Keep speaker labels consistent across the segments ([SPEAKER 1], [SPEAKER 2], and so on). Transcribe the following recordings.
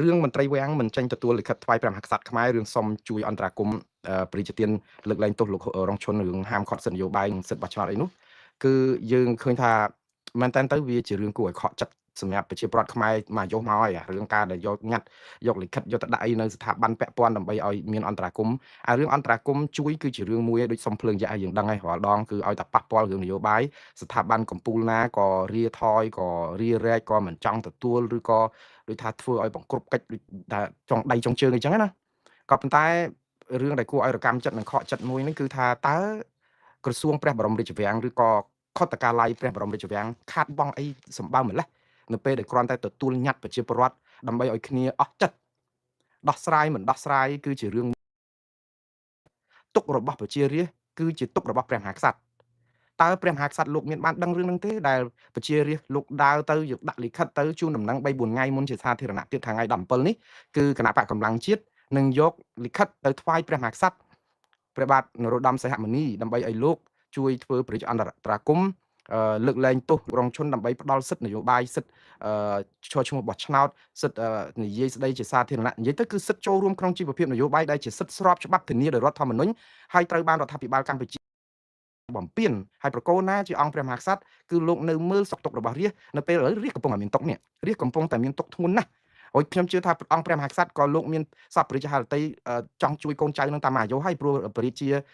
[SPEAKER 1] រឿងមន្ត្រីវាំងមិនចេញទទួលលិខិតថ្វាយព្រះមហាក្សត្រខ្មែររឿងសុំជួយអន្តរាគមន៍ប្រជាជាតិលើកលែងទោសលោករងឈុនរឿងហាមឃាត់សិទ្ធិនយោបាយនិងសិទ្ធិបោះឆ្នោតអីនោះគឺយើងឃើញថាមែនតើទៅវាជារឿងគួរឲ្យខកចិត្តសម្រាប់ប្រជាពលរដ្ឋខ្មែរមកយកមកហើយរឿងការដែលយកញ៉ាត់យកលិខិតយកទៅដាក់អីនៅស្ថាប័នពាក់ព័ន្ធដើម្បីឲ្យមានអន្តរាគមន៍រឿងអន្តរាគមន៍ជួយគឺជារឿងមួយដូចសុំភ្លើងយក្សឲ្យយើងដឹងហើយរាល់ដងគឺឲ្យតែប៉ះពាល់រឿងនយោបាយស្ថាប័នកម្ពុជាណាក៏រាថយក៏រារែកក៏មិនចង់ទទួលឬក៏ដូចថាធ្វើឲ្យបង្ក្រប់កិច្ចដូចថាចង់ដៃចង់ជើងអីចឹងណាក៏ប៉ុន្តែរឿងដែលគួរឲ្យរកម្មចិត្តនិងខកចិត្តមួយហ្នឹងគឺថាតើក្រសួងព្រះបរមរាជវាំងឬក៏ខុទ្ទកាល័យព្រះបរមរាជវាំងខាតបង់អីសម្បើម្លេះនៅពេលដែលគ្រាន់តែទទួលញត្តិប្រជាពលរដ្ឋដើម្បីឲ្យគ្នាអស់ចិត្តដោះស្រាយមិនដោះស្រាយគឺជារឿងទុករបស់ប្រជារាស្ត្រគឺជាទុករបស់ព្រះមហាក្សត្រតើព្រះមហាក្សត្រលោកមានបានដឹងរឿងហ្នឹងទេដែលប្រជារាស្ត្រលោកដើរទៅយកដាក់លិខិតទៅជូនដំណឹង3 4ថ្ងៃមុនជាសាធារណៈទៀតថ្ងៃ17នេះគឺគណៈបកកម្លាំងជាតិនឹងយកលិខិតទៅថ្វាយព្រះមហាក្សត្រព្រះបាទនរោត្តមសីហមុនីដើម្បីឲ្យលោកជួយធ្វើប្រជាអន្តរាគមន៍លើកលែងទោសរងឈុនដើម្បីផ្ដល់សិទ្ធិនយោបាយសិទ្ធិឈរឈ្មោះបោះឆ្នោតសិទ្ធិនិយាយស្ដីជាសាធារណៈនិយាយទៅគឺសិទ្ធិចូលរួមក្នុងជីវភាពនយោបាយដែលជាសិទ្ធិស្របច្បាប់ធានាដោយរដ្ឋធម្មនុញ្ញហើយត្រូវបានរដ្ឋាភិបាលកម្ពុជាបំពេញហើយប្រកូលណាជាអង្គព្រះមហាក្សត្រគឺលោកនៅមើលសុខទុក្ខរបស់រាស្ត្រនៅពេលឥឡូវរាស្ត្រកំពុងតែមានទុក្ខនេះរាស្ត្រកំពុងតែមានទុក្ខធ្ងន់ណាស់ហើយខ្ញុំជឿថាអង្គព្រះមហាក្សត្រក៏លោកមានសពព្រះរាជហឫទ័យចង់ជួយកូនចៅនឹងតាមអាយុហើយព្រោះព្រះរាជា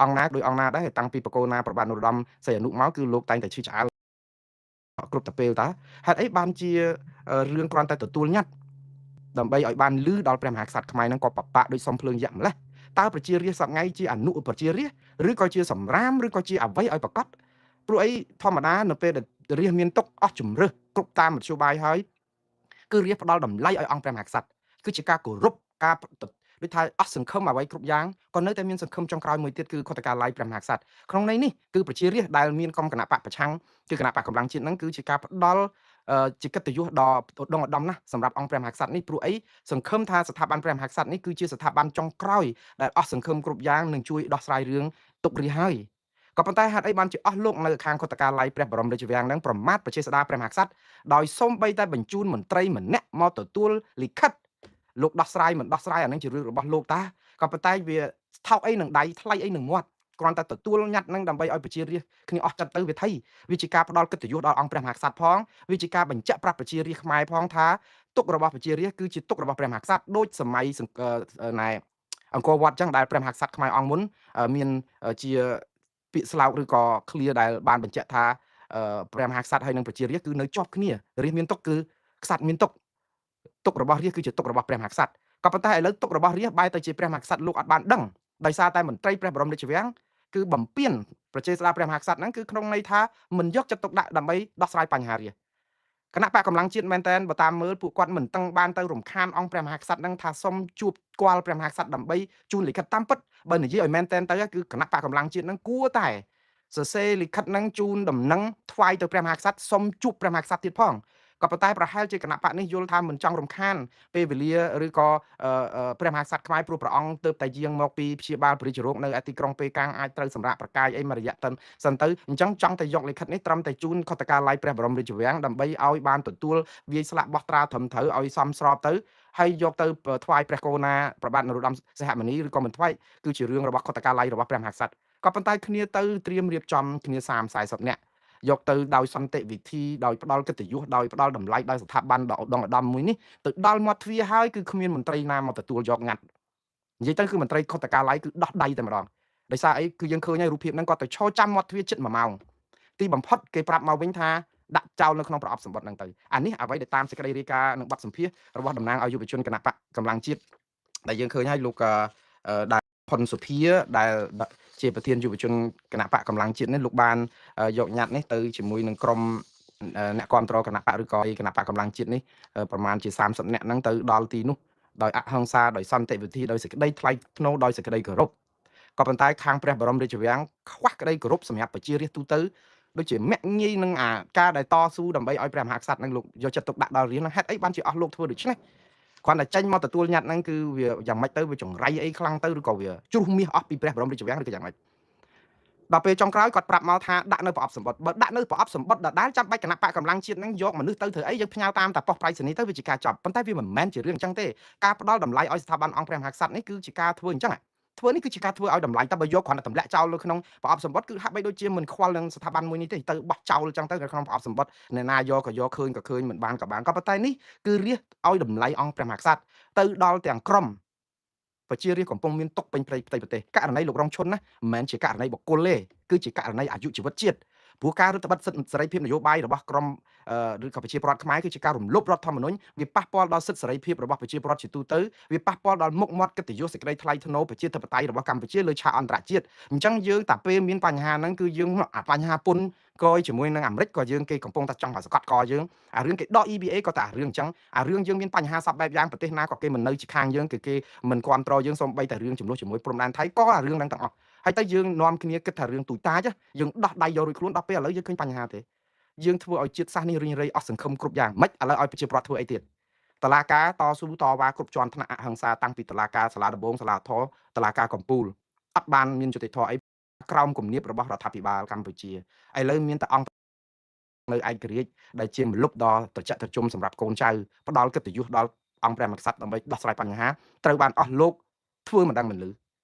[SPEAKER 1] អង្គណាដោយអង្គណាដែរតាំងពីប្រកូលណាប្របាទនរោត្តមសីហនុមកគឺលោកតែងតែឈឺឆ្អាលគ្រប់តែពេលតើហេតុអីបានជារឿងគ្រាន់តែទទួលញត្តិដើម្បីឲ្យបានលឺដល់ព្រះមហាក្សត្រខ្មែរនឹងក៏បបាក់ដោយសំភ្លើងយក្សម្លេះតើប្រជារាស្ត្រសប្ងៃជាអនុប្រជារាស្ត្រឬក៏ជាសម្រាមឬក៏ជាអ្វីឲ្យប្រកាសព្រោះអីធម្មតានៅពេលដែលរាស្ត្រមានទុកអស់ជំរឹះគ្រប់តាមមធ្យោបាយហើយគឺរាស្ត្រផ្ដល់តម្លៃឲ្យអង្គព្រះមហាក្សត្រគឺជាការគោរពការដូចថាអស់សង្ឃឹមអ្វីគ្រប់យ៉ាងក៏នៅតែមានសង្ឃឹមចុងក្រោយមួយទៀតគឺខុទ្ទកាល័យព្រះមហាក្សត្រក្នុងន័យនេះគឺប្រជារាស្ត្រដែលមានគណៈបកប្រឆាំងគឺគណៈបកកម្លាំងជាតិហ្នឹងគឺជាការផ្ដល់ជាកិត្តិយសដ៏ឧត្តមឧត្តមណាស់សម្រាប់អង្គព្រះមហាក្សត្រនេះព្រោះអីសង្ឃឹមថាស្ថាប័នព្រះមហាក្សត្រនេះគឺជាស្ថាប័នចុងក្រោយដែលអស់សង្ឃឹមគ្រប់យ៉ាងនឹងជួយដោះស្រាយរឿងទុករាជហើយក៏ប៉ុន្តែហេតុអីបានជាអស់លោកនៅខាងខុទ្ទកាល័យព្រះបរមរាជវាំងនឹងប្រមាថប្រជាស្ដារព្រះមហាក្សត្រដោយសូម្បីតែបញ្ជូនមន្ត្រីម្នាក់មកទទួលលិខិតលោកដោះស្រាយមិនដោះស្រាយអានឹងជារឿងរបស់លោកតាក៏ប៉ុន្តែវាថោកអីនឹងដៃថ្លៃអីនឹងមាត់គ្រាន់តែទទួលញត្តិនឹងដើម្បីឲ្យប្រជារាស្ត្រគ្នាអស់ចិត្តទៅវាថៃវាជាការផ្ដល់កិត្តិយសដល់អង្គព្រះមហាក្សត្រផងវាជាការបញ្ជាក់ប្រាប់ប្រជារាស្ត្រខ្មែរផងថាទុករបស់ប្រជារាស្ត្រគឺជាទុករបស់ព្រះមហាក្សត្រដូចសម័យណែអង្គរវត្តចឹងដែលព្រះមហាក្សត្រខ្មែរអង្គមុនមានជាពាក្យស្លោកឬក៏ឃ្លាដែលបានបញ្ជាក់ថាព្រះមហាក្សត្រហើយនិងប្រជារាស្ត្រគឺនៅជាប់គ្នារាស្ត្រមានទុកគឺក្សត្រមានទុករបស់រាស្ត្រគឺជាទុករបស់ព្រះមហាក្សត្រក៏ប៉ុន្តែឥឡូវទុករបស់រាស្ត្របែរទៅជាព្រះមហាក្សត្រលោកអត់បានដឹងដោយសារតែមន្ត្រីព្រះបរមរាជវាំងគឺបំពេញប្រជាស្ដារព្រះមហាក្សត្រហ្នឹងគឺក្នុងន័យថាមិនយកចិត្តទុកដាក់ដើម្បីដោះស្រាយបញ្ហារាស្ត្រគណៈបកកម្លាំងជាតិមែនតើបើតាមមើលពួកគាត់មិនតឹងបានទៅរំខានអង្គព្រះមហាក្សត្រហ្នឹងថាសុំជួបគាល់ព្រះមហាក្សត្រដើម្បីជូនលិខិតតាមពិតបើនិយាយឲ្យមែនតើទៅគឺគណៈបកកម្លាំងជាតិហ្នឹងគួរតែសរសេរលិខិតហ្នឹងជូនដំណឹងថ្វាយទៅព្រះមហាក្សត្រសុំជួបព្រះមហាក្សត្រទៀតផងក៏ប៉ុន្តែប្រហែលជាគណៈបកនេះយល់ថាមិនចង់រំខានពេលវេលាឬក៏ព្រះមហាក្សត្រខ្មែរព្រោះព្រះអង្គទើបតែយាងមកពីព្យាបាលព្រះរាជរោគនៅឯទីក្រុងប៉េកាំងអាចត្រូវសម្រាប់ប្រកាយអីមួយរយៈសិនទៅអញ្ចឹងចង់តែយកលិខិតនេះត្រឹមតែជូនខុទ្ទកាល័យព្រះបរមរាជវាំងដើម្បីឲ្យបានទទួលវាយស្លាកបោះត្រាត្រឹមត្រូវឲ្យសមស្របទៅហើយយកទៅថ្វាយព្រះករុណាព្រះបាទនរោត្តមសីហមុនីឬក៏មិនថ្វាយគឺជារឿងរបស់ខុទ្ទកាល័យរបស់ព្រះមហាក្សត្រក៏ប៉ុន្តែគ្នាទៅត្រៀមរៀបចំគ្នា30 40នាក់យកទៅដោយសន្តិវិធីដោយផ្ដាល់កិត្តិយសដោយផ្ដាល់តម្លៃដោយស្ថាប័នដ៏ឧត្តមឧត្តមមួយនេះទៅដល់មាត់ទ្វារហើយគឺគ្មានមន្ត្រីណាមកទទួលយកងាត់និយាយទៅគឺមន្ត្រីខុទ្ទកាល័យគឺដោះដៃតែម្ដងដោយសារអីគឺយើងឃើញហើយរូបភាពហ្នឹងគាត់ទៅឈរចាំមាត់ទ្វារជិត1ម៉ោងទីបំផុតគេប្រាប់មកវិញថាដាក់ចោលនៅក្នុងប្រអប់សម្បត្តិហ្នឹងទៅអានេះអ្វីដែលតាមសេចក្តីរាយការណ៍និងបទសម្ភាសន៍របស់តំណាងឲ្យយុវជនគណៈបកកម្លាំងជាតិដែលយើងឃើញហើយលោកដែលផុនសុភាដែលជាប្រធានយុវជនគណៈបកកម្លាំងជាតិនេះលោកបានយកញត្តិនេះទៅជាមួយនឹងក្រុមអ្នកគ្រប់គ្រងគណៈបកឬក៏គណៈបកកម្លាំងជាតិនេះប្រមាណជា30នាក់ហ្នឹងទៅដល់ទីនោះដោយអហិង្សាដោយសន្តិវិធីដោយសេចក្តីថ្លៃថ្នូរដោយសេចក្តីគោរពក៏ប៉ុន្តែខាងព្រះបរមរាជវាំងខ្វះក្តីគោរពសម្រាប់ប្រជារាស្ត្រទូទៅដូចជាមាក់ងាយនឹងការដែលតស៊ូដើម្បីឲ្យព្រះមហាក្សត្រនឹងលោកយកចិត្តទុកដាក់ដល់រាស្ត្រហ្នឹងហេតុអីបានជាអស់លោកធ្វើដូច្នេះគ្រាន់តែចេញមកទទួលញត្តិហ្នឹងគឺវាយ៉ាងម៉េចទៅវាចង្រៃអីខ្លាំងទៅឬក៏វាជ្រុះមាសអស់ពីព្រះបរមរាជវាំងឬក៏យ៉ាងម៉េច ដល់ពេលចុងក្រោយគាត់ប្រាប់មកថាដាក់នៅប្រអប់សម្បត្តិបើដាក់នៅប្រអប់សម្បត្តិដដែលចាំបាច់គណៈបកកម្លាំងជាតិហ្នឹងយកមនុស្សទៅធ្វើអីយើងផ្ញើតាមតែប៉ុស្តិ៍ប្រៃសណីយ៍ទៅវាជាការចប់ប៉ុន្តែវាមិនមែនជារឿងអញ្ចឹងទេការផ្ដល់តម្លៃឲ្យស្ថាប័នអង្គព្រះមហាក្សត្រនេះគឺជាការធ្វើអញ្ចឹងធ្វើនេះគឺជាការធ្វើឲ្យតម្លៃតែបើយកគ្រាន់តែទម្លាក់ចោលនៅក្នុងប្រអប់សម្បត្តិគឺហាក់បីដូចជាមិនខ្វល់នឹងស្ថាប័នមួយនេះទេទៅបោះចោលអញ្ចឹងទៅក្នុងប្រអប់សម្បត្តិអ្នកណាយកក៏យកឃើញក៏ឃើញមិនបានក៏បានក៏ប៉ុន្តែនេះគឺរះឲ្យតម្លៃអង្គព្រះមហាក្សត្រទៅដល់ទាំងក្រុមប្រជារាស្ត្រកំពុងមានទុកពេញផ្ទៃប្រទេសករណីលោករងឈុនណាមិនមែនជាករណីបុគ្គលទេគឺជាករណីអាយុជីវិតជាតិព្រោះការរដ្ឋបတ်សិទ្ធិសេរីភាពនយោបាយរបស់ក្រុមឬក៏ប្រជាពលរដ្ឋខ្មែរគឺជាការរំលោភរដ្ឋធម្មនុញ្ញវាប៉ះពាល់ដល់សិទ្ធិសេរីភាពរបស់ប្រជាពលរដ្ឋជាទូទៅវាប៉ះពាល់ដល់មុខមាត់កិត្តិយសសេចក្តីថ្លៃថ្នូរប្រជាធិបតេយ្យរបស់កម្ពុជាលើឆាកអន្តរជាតិអញ្ចឹងយើងតែពេលមានបញ្ហាហ្នឹងគឺយើងបញ្ហាពន្ធក្រោយជាមួយនឹងអាមេរិកក៏យើងគេកំពុងតែចង់ឲ្យសកាត់កយើងអារឿងគេដក EBA ក៏តែអារឿងអញ្ចឹងអារឿងយើងមានបញ្ហាសពបែបយ៉ាងប្រទេសណាក៏គេមិននៅជាខាងយើងគេមិនគ្រប់គ្រងយើងសូម្បីតែរឿងចំនួនជាមួយព្រំដែនថៃក៏អារឿងហ្នឹងទាំងអស់ហើយតែយើងនាំគ្នាគិតថារឿងទូចតាចយើងដោះដៃយករួចខ្លួនដល់ពេលឥឡូវយើងឃើញបញ្ហាទេយើងធ្វើឲ្យជាតិសាសន៍នេះរីងរៃអស់សង្ឃឹមគ្រប់យ៉ាងមិនឥឡូវឲ្យប្រជាពលរដ្ឋធ្វើអីទៀតតឡាការតស៊ូតវ៉ាគ្រប់ជាន់ថ្នាក់អហិង្សាតាំងពីតឡាការសាលាដំបងសាលាធរតឡាការកំពូលអត់បានមានយុត្តិធម៌អីក្រោមគំនាបរបស់រដ្ឋាភិបាលកម្ពុជាឥឡូវមានតែអង្គនៅឯករាជ្យដែលជាមលុបដ៏ត្រជាក់ត្រជុំសម្រាប់កូនចៅផ្ដាល់កិត្តិយសដល់អង្គព្រះមហាក្សត្រដើម្បីដោះស្រាយបញ្ហាត្រូវបានអស់លោកធ្វើមិនដឹងមិនលឺ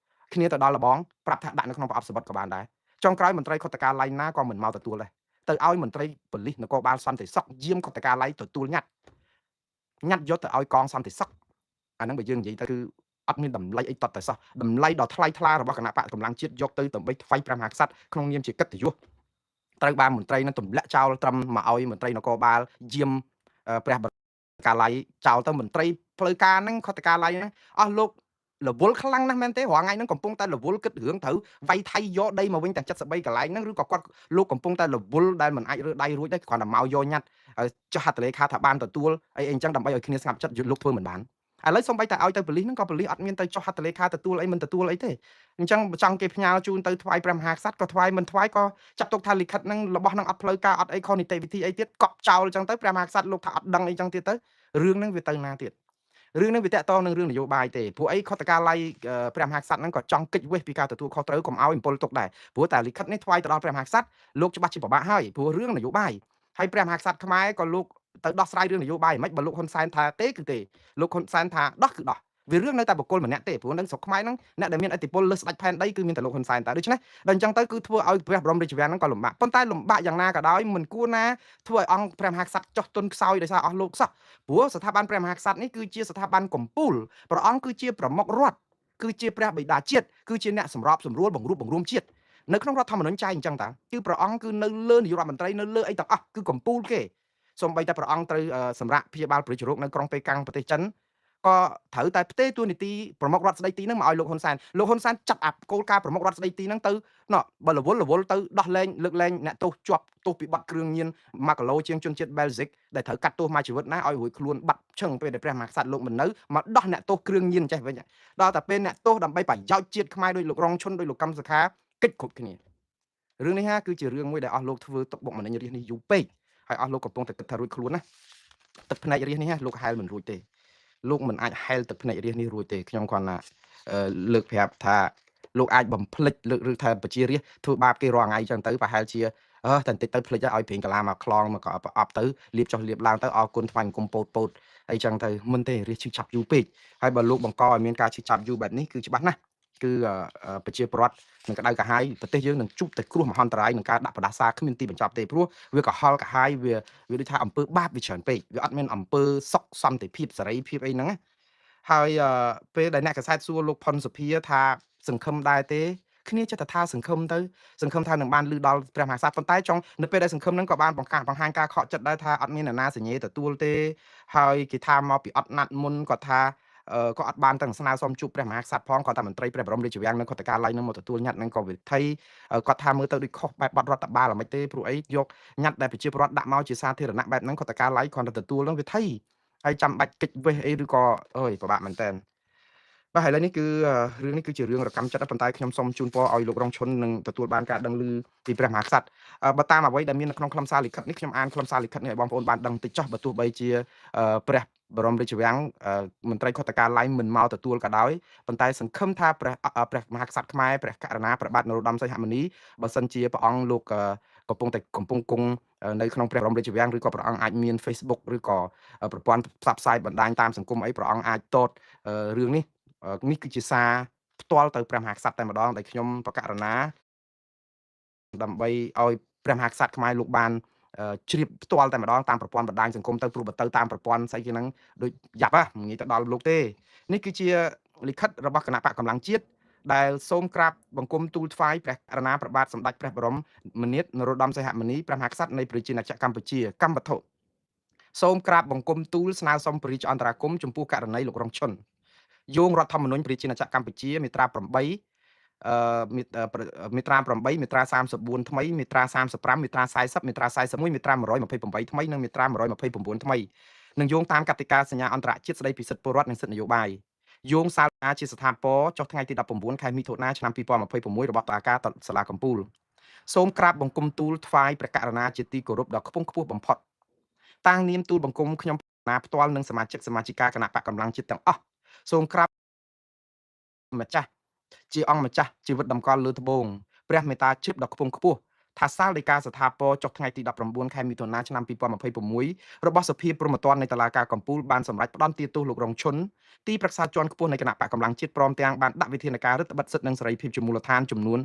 [SPEAKER 1] គ្នាទៅដល់លបងប្រាប់ថាដាក់នៅក្នុងប្រអប់សម្បត្តិក៏បានដែរចុងក្រោយមន្ត្រីខុទ្ទកាល័យណាក៏មិនមកទទួលដែរទៅឲ្យមន្ត្រីប៉ូលីសនគរបាលសន្តិសុខយាមខុទ្ទកាល័យទទួលញ៉ាត់យកទៅឲ្យកងសន្តិសុខអាហ្នឹងបើយើងនិយាយទៅគឺអត់មានតម្លៃអីតតតែសោះតម្លៃដ៏ថ្លៃថ្លារបស់គណៈបកកម្លាំងជាតិយកទៅដើម្បីថ្វាយព្រះមហាក្សត្រក្នុងនាមជាកិត្តិយសត្រូវបានមន្ត្រីនឹងទម្លាក់ចោលត្រឹមមកឲ្យមន្ត្រីនគរបាលយាមព្រះកាល័យចោលទៅមន្ត្រីផ្លូវការហ្នឹងខុទ្ទកាល័យហ្នឹងអស់លោករវល់ខ្លាំងណាស់មែនទេរាល់ថ្ងៃហ្នឹងកំពុងតែរវល់គិតរឿងត្រូវវាយថៃយកដីមកវិញទាំង73កន្លែងហ្នឹងឬក៏គាត់លោកកំពុងតែរវល់ដែលមិនអាចរើដៃរួចដែរគ្រាន់តែមកយកញ៉ាត់ចុះហត្ថលេខាថាបានទទួលអីអញ្ចឹងដើម្បីឲ្យគ្នាស្ងប់ចិត្តលោកធ្វើមិនបានឥឡូវសូម្បីតែឲ្យទៅប៉ូលីសហ្នឹងក៏ប៉ូលីសអត់មានទៅចុះហត្ថលេខាទទួលអីមិនទទួលអីទេអញ្ចឹងចង់គេផ្ញើជូនទៅថ្វាយព្រះមហាក្សត្រក៏ថ្វាយមិនថ្វាយក៏ចាត់ទុកថាលិខិតហ្នឹងរបស់ហ្នឹងអត់ផ្លូវការអត់អីខុសនីតិវិធីអីទៀតកប់ចោលអញ្ចឹងទៅព្រះមហាក្សត្រលោកថាអត់ដឹងអីចឹងទៀតទៅរឿងហ្នឹងវាទៅណាទៀតរឿងនេះវាតកតនឹងរឿងនយោបាយទេព្រោះអីខុទ្ទកាល័យព្រះមហាក្សត្រហ្នឹងក៏ចង់កិច្ចវេះពីការទទួលខុសត្រូវកុំឲ្យអំពើទុកដែរព្រោះតែលិខិតនេះថ្វាយទៅដល់ព្រះមហាក្សត្រលោកច្បាស់ជាពិបាកហើយព្រោះរឿងនយោបាយហើយព្រះមហាក្សត្រខ្មែរក៏លោកទៅដោះស្រាយរឿងនយោបាយមិនបើលោកហ៊ុនសែនថាទេគឺទេលោកហ៊ុនសែនថាដោះគឺដោះវារឿងនៅតែបុគ្គលម្នាក់ទេព្រោះនៅស្រុកខ្មែរហ្នឹងអ្នកដែលមានឥទ្ធិពលលើស្ដេចផែនដីគឺមានតែលោកហ៊ុនសែនតែដូច្នេះដល់អញ្ចឹងទៅគឺធ្វើឲ្យព្រះបរមរាជវាំងហ្នឹងក៏លំបាកប៉ុន្តែលំបាកយ៉ាងណាក៏ដោយមិនគួរណាធ្វើឲ្យអង្គព្រះមហាក្សត្រចុះទុនខ្សោយដោយសារអស់លោកសោះព្រោះស្ថាប័នព្រះមហាក្សត្រនេះគឺជាស្ថាប័នកម្ពុជាព្រះអង្គគឺជាប្រមុខរដ្ឋគឺជាព្រះបិតាជាតិគឺជាអ្នកសម្របសម្រួលបង្រួបបង្រួមជាតិនៅក្នុងរដ្ឋធម្មនុញ្ញចែងអញ្ចឹងតាគឺព្រះអង្គគឺនៅលើនាយករដ្ឋមន្ត្រីនៅលើអីទាំងអស់គឺកម្ពុជាគេសូម្បីតែព្រះអង្គត្រូវសម្រាប់ព្យាបាលព្រះជរោគនៅក្រុងប៉េកាំងប្រទេសចិនក៏ត្រូវតែផ្ទេរតួនាទីប្រមុខរដ្ឋស្ដីទីហ្នឹងមកឲ្យលោកហ៊ុនសែនលោកហ៊ុនសែនចាត់អាគោលការណ៍ប្រមុខរដ្ឋស្ដីទីហ្នឹងទៅបើរវល់ទៅដោះលែងលើកលែងអ្នកទោសជាប់ទោសពីបទគ្រឿងញៀន1គីឡូជាងជនជាតិបែលហ្សិកដែលត្រូវកាត់ទោសមួយជីវិតណាឲ្យរួចខ្លួនបាត់ឈឹងពេលដែលព្រះមហាក្សត្រលោកមិននៅមកដោះអ្នកទោសគ្រឿងញៀនចេះវិញដល់តែពេលអ្នកទោសដើម្បីប្រយោជន៍ជាតិខ្មែរដោយលោករងឈុនដោយលោកកឹមសុខាកិច្ចគ្រប់គ្នារឿងនេះគឺជារឿងមួយដែលអស់លោកធ្វើទុកបុកម្នេញរាជនេះយូរពេកហើយអស់លោកកំពុងតែគិតថារួចខ្លួនណាទឹកភ្នែករាជនេះលោកហែលមិនរួចទេលោកមិនអាចហែលទឹកភ្នែករាជនេះរួចទេខ្ញុំគ្រាន់តែលើកប្រាប់ថាលោកអាចបំភ្លេចលើកឬថាប្រជារាជធ្វើបាបគេរាល់ថ្ងៃចឹងទៅប្រហែលជាតែបន្តិចទៅភ្លេចឲ្យព្រៀងកាឡាមកខ្លងមកក៏ប្រអប់ទៅលៀបចុះលៀបឡើងទៅអរគុណថ្វាយអង្គមពោតអីចឹងទៅមិនទេរាជឈឺចាប់យូរពេកហើយបើលោកបង្កឲ្យមានការឈឺចាប់យូរបែបនេះគឺច្បាស់ណាស់គឺប្រជាពលរដ្ឋនឹងក្តៅក្រហាយប្រទេសយើងនឹងជួបតែគ្រោះមហន្តរាយនឹងការដាក់ផ្ដាសាគ្មានទីបញ្ចប់ទេព្រោះវាកុហលក្រហាយវាដូចថាអំពើបាបវាច្រើនពេកវាអត់មានអំពើសុខសន្តិភាពសេរីភាពអីហ្នឹងហើយពេលដែលអ្នកកសែតសួរលោកផុនសុភាថាសង្ឃឹមដែរទេគ្នាចិត្តថាសង្ឃឹមទៅសង្ឃឹមថានឹងបានលឺដល់ព្រះមហាក្សត្រប៉ុន្តែចង់នៅពេលដែលសង្ឃឹមហ្នឹងក៏បានបង្ហាញការខកចិត្តដែរថាអត់មានអ្នកណាសញ្ញេទទួលទេហើយគេថាមកពីអត់ណាត់មុនក៏ថាក៏អត់បានទាំងស្នើសុំជួបព្រះមហាក្សត្រផងគាត់តែមន្ត្រីព្រះបរមរាជវាំងនៅខុទ្ទកាល័យនឹងមកទទួលញត្តិនឹងក៏វិធីគាត់ថាមើលទៅដូចខុសបែបបទរដ្ឋបាលអ្ហ្មិចទេព្រោះអីយកញត្តិដែលប្រជាពលរដ្ឋដាក់មកជាសាធារណៈបែបហ្នឹងខុទ្ទកាល័យគ្រាន់តែទទួលនឹងវិធីហើយចាំបាច់កិច្ចវេះអីឬក៏អើយពិបាកមែនតើបាទឥឡូវនេះគឺរឿងនេះគឺជារឿងរកម្មចិត្តប៉ុន្តែខ្ញុំសូមជូនពរឲ្យលោករងឈុននឹងទទួលបានការដឹងឮពីព្រះមហាក្សត្របើតាមអ្វីដែលមាននៅក្នុងខ្លឹមសារលិខិតនេះខ្ញុំអានខ្លឹមសារលិខិតនេះឲ្យបងប្អូនបានដឹងតិចចុះបើទោះបីជាព្រះ បរមរាជវាំងមន្ត្រីខុទ្ទការឡាយមិនមកទទួលក៏ដោយប៉ុន្តែសង្ឃឹមថាព្រះមហាក្សត្រខ្មែរព្រះករុណាព្រះបាទនរោត្តមសីហមុនីបើសិនជាព្រះអង្គលោកកំពុងគង់នៅក្នុងព្រះបរមរាជវាំងឬក៏ព្រះអង្គអាចមាន Facebook ឬក៏ប្រព័ន្ធផ្សព្វផ្សាយបណ្ដាញតាមសង្គមអីព្រះអង្គអាចតតរឿងនេះនេះគឺជាសារផ្ទាល់ទៅព្រះមហាក្សត្រតែម្ដងដែលខ្ញុំបកករណាដើម្បីឲ្យព្រះមហាក្សត្រខ្មែរលោកបានជ្រាបផ្ទាល់តែម្ដងតាមប្រព័ន្ធបណ្ដាញសង្គមទៅព្រោះបើទៅតាមប្រព័ន្ធស្អីគេហ្នឹងដូចយ៉ាប់មិនងាយទៅដល់លោកទេនេះគឺជាលិខិតរបស់គណៈបកកម្លាំងជាតិដែលសូមក្រាបបង្គំទូលថ្វាយព្រះករុណាព្រះបាទសម្ដេចព្រះបរមនាថនរោត្តមសីហមុនីព្រះមហាក្សត្រនៃប្រជាណាចក្រកម្ពុជាកម្មវត្ថុសូមក្រាបបង្គំទូលស្នើសុំព្រះរាជអន្តរាគមន៍ចំពោះករណីលោករងឈុនយោងរដ្ឋធម្មនុញ្ញប្រជាណាចក្រកម្ពុជាមាត្រា8មាត្រា8មាត្រា34ថ្មីមាត្រា35មាត្រា40មាត្រា41មាត្រា128ថ្មីនិងមាត្រា129ថ្មីនឹងយោងតាមកតិកាសញ្ញាអន្តរជាតិស្តីពីសិទ្ធិពលរដ្ឋនិងសិទ្ធិនយោបាយយោងសាលជាស្ថាពរចុះថ្ងៃទី19ខែមិថុនាឆ្នាំ2026របស់តុលាការសាលាកំពូលសូមក្រាបបង្គំទូលថ្វាយព្រះករុណាជាទីគោរពដ៏ខ្ពង់ខ្ពស់បំផុតតាំងនាមទូលបង្គំខ្ញុំណាផ្ទាល់និងសមាជិកាគណៈបកកម្លាំងជាតិទាំងអស់សូមក្រាបម្ចាស់ជាអង្គម្ចាស់ជីវិតតម្កល់លើត្បូងព្រះមេត្តាជិបដ៏ខ្ពង់ខ្ពស់ថាសាលដីកាស្ថាពរចុះថ្ងៃទី19ខែមិថុនាឆ្នាំ2026របស់សភាព្រហ្មទណ្ឌនៃតុលាការកំពូលបានសម្រេចផ្តន្ទាទោសលោករងឈុនទីប្រឹក្សាជាន់ខ្ពស់នៃគណៈបកកម្លាំងជាតិព្រមទាំងបានដាក់វិធានការរឹតបន្តឹងសិទ្ធិនិងសេរីភាពជាមូលដ្ឋានចំនួន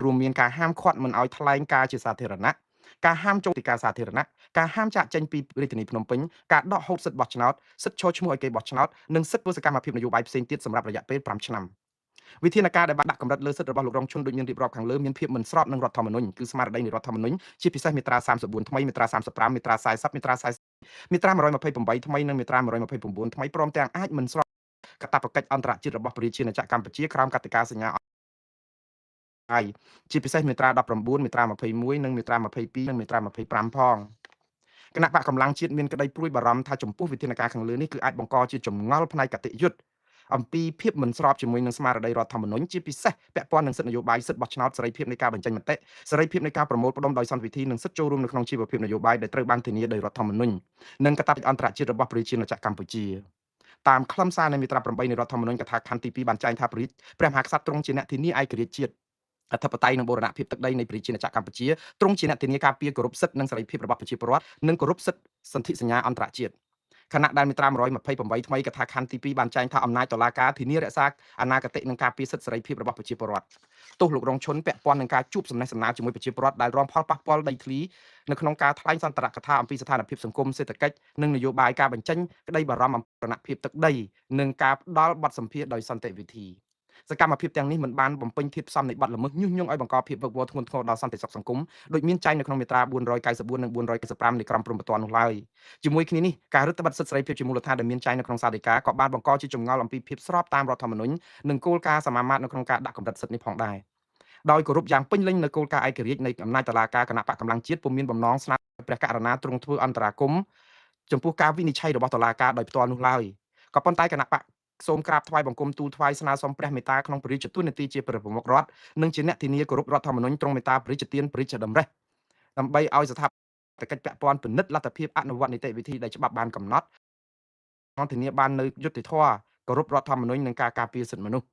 [SPEAKER 1] រួមមានការហាមឃាត់មិនឲ្យថ្លែងការណ៍ជាសាធារណៈការហាមចូលទីការសាធារណៈការហាមចាកចេញពីរាជធានីភ្នំពេញការដកហូតសិទ្ធិបោះឆ្នោតសិទ្ធិចូលឈ្មោះឲ្យគេបោះឆ្នោតនិងសិទ្ធិធ្វើសកម្មភាពនយោបាយផ្សេងទៀតសម្រាប់រយៈពេល5ឆ្នាំវិធានការដែលបានដាក់កម្រិតលើសិទ្ធិរបស់លោករងឈុនដូចមានរៀបរាប់ខាងលើមានភាពមិនស្របនឹងរដ្ឋធម្មនុញ្ញគឺស្មារតីនៃរដ្ឋធម្មនុញ្ញជាពិសេសមាត្រា34ថ្មីមាត្រា35មាត្រា40មាត្រា40មាត្រា128ថ្មីនិងមាត្រា129ថ្មីព្រមទាំងអាចមិនស្របកាតព្វកិច្ចអន្តរជាតិរបស់ប្រជាណាចក្រកម្ពុជាក្រោមកតិកាសញ្ញាហើយជាពិសេសមាត្រា19មាត្រា21និងមាត្រា22និងមាត្រា25ផងគណៈបកកម្លាំងជាតិមានក្តីព្រួយបារម្ភថាចំពោះវិធានការខាងលើនេះគឺអាចបង្កជាចម្ងល់ផ្នែកកតិយុត្តអំពីភាពមិនស្របជាមួយនឹងស្មារតីរដ្ឋធម្មនុញ្ញជាពិសេសពាក់ព័ន្ធនឹងសិទ្ធិនយោបាយសិទ្ធិបោះឆ្នោតសេរីភាពនៃការបញ្ចេញមតិសេរីភាពនៃការប្រមូលផ្ដុំដោយសន្តិវិធីនិងសិទ្ធិចូលរួមនៅក្នុងជីវភាពនយោបាយដែលត្រូវបានធានាដោយរដ្ឋធម្មនុញ្ញនិងកាតព្វកិច្ចអន្តរជាតិរបស់ប្រជាណាចក្រកម្ពុជាតាមខ្លឹមសារនៃមាត្រា8នៃរដ្ឋធម្មនុញ្ញកថាខណ្ឌទី2បានចែងថាព្រះមហាក្សត្រទ្រង់ជាអ្នកធានាឯករាជ្យជាតិអធិបតេយ្យនិងបូរណភាពទឹកដីនៃប្រជាណាចក្រកម្ពុជាទ្រង់ជាអ្នកធានាការពារគោរពសិទ្ធិនិងសេរីភាពរបស់ប្រជាពលរដ្ឋនិងគោរពសិទ្ធិសន្ធិសញ្ញាអន្តរជាតិខណៈដែលមាត្រា128ថ្មីកថាខណ្ឌទី2បានចែងថាអំណាចតុលាការធានារក្សាអនាគតនិងការពារសិទ្ធិសេរីភាពរបស់ប្រជាពលរដ្ឋទោសលោករងឈុនពាក់ព័ន្ធនឹងការជួបសំណេះសំណាលជាមួយប្រជាពលរដ្ឋដែលរងផលប៉ះពាល់ដីធ្លីនៅក្នុងការថ្លែងសន្ទរកថាអំពីស្ថានភាពសង្គមសេដ្ឋកិច្ចនិងនយោបាយការបញ្ចេញក្តីបារម្ភអំពីរណភាពទឹកដីនិងការផ្ដាល់បទសម្ភាសន៍ដោយសន្តិវិធីសកម្មភាពទាំងនេះមិនបានបំពេញធាតុផ្សំនៃបទល្មើសញុះញង់ឲ្យបង្កភាពវឹកវរធ្ងន់ធ្ងរដល់សន្តិសុខសង្គមដោយមានចែងនៅក្នុងមាត្រា494និង495នៃក្រមព្រហ្មទណ្ឌនោះឡើយជាមួយគ្នានេះការរឹតបន្តឹងសិទ្ធិសេរីភាពជាមូលដ្ឋានដែលមានចែងនៅក្នុងសាលដីកាក៏បានបង្កជាចម្ងល់អំពីភាពស្របតាមរដ្ឋធម្មនុញ្ញនិងគោលការណ៍សមាមាត្រនៅក្នុងការដាក់កម្រិតសិទ្ធិនេះផងដែរដោយគោរពយ៉ាងពេញលេញនៅគោលការណ៍ឯករាជ្យនៃអំណាចតុលាការគណៈបកកម្លាំងជាតិពុំមានបំណងស្នើព្រះករុណាទ្រង់ធ្វើអន្តរាគមន៍ចំពោះការវិនិច្ឆ័យរបស់តុលាការដោយផ្ទាល់នោះឡើយក៏ប៉ុន្តែគណៈបកសូមក្រាបថ្វាយបង្គំទូលថ្វាយស្នើសុំព្រះមេត្តាក្នុងព្រះរាជទូតនីតិជាព្រះប្រមុខរដ្ឋនិងជាអ្នកធានាគោរពរដ្ឋធម្មនុញ្ញទ្រង់មេត្តាព្រះរាជទានព្រះរាជតម្រិះដើម្បីឲ្យស្ថាប័នកិច្ចពាក់ព័ន្ធពិនិត្យលទ្ធភាពអនុវត្តនីតិវិធីដែលច្បាប់បានកំណត់ធានាបាននៅយុត្តិធម៌គោរពរដ្ឋធម្មនុញ្ញនិងការការពារសិទ្ធិមនុស្ស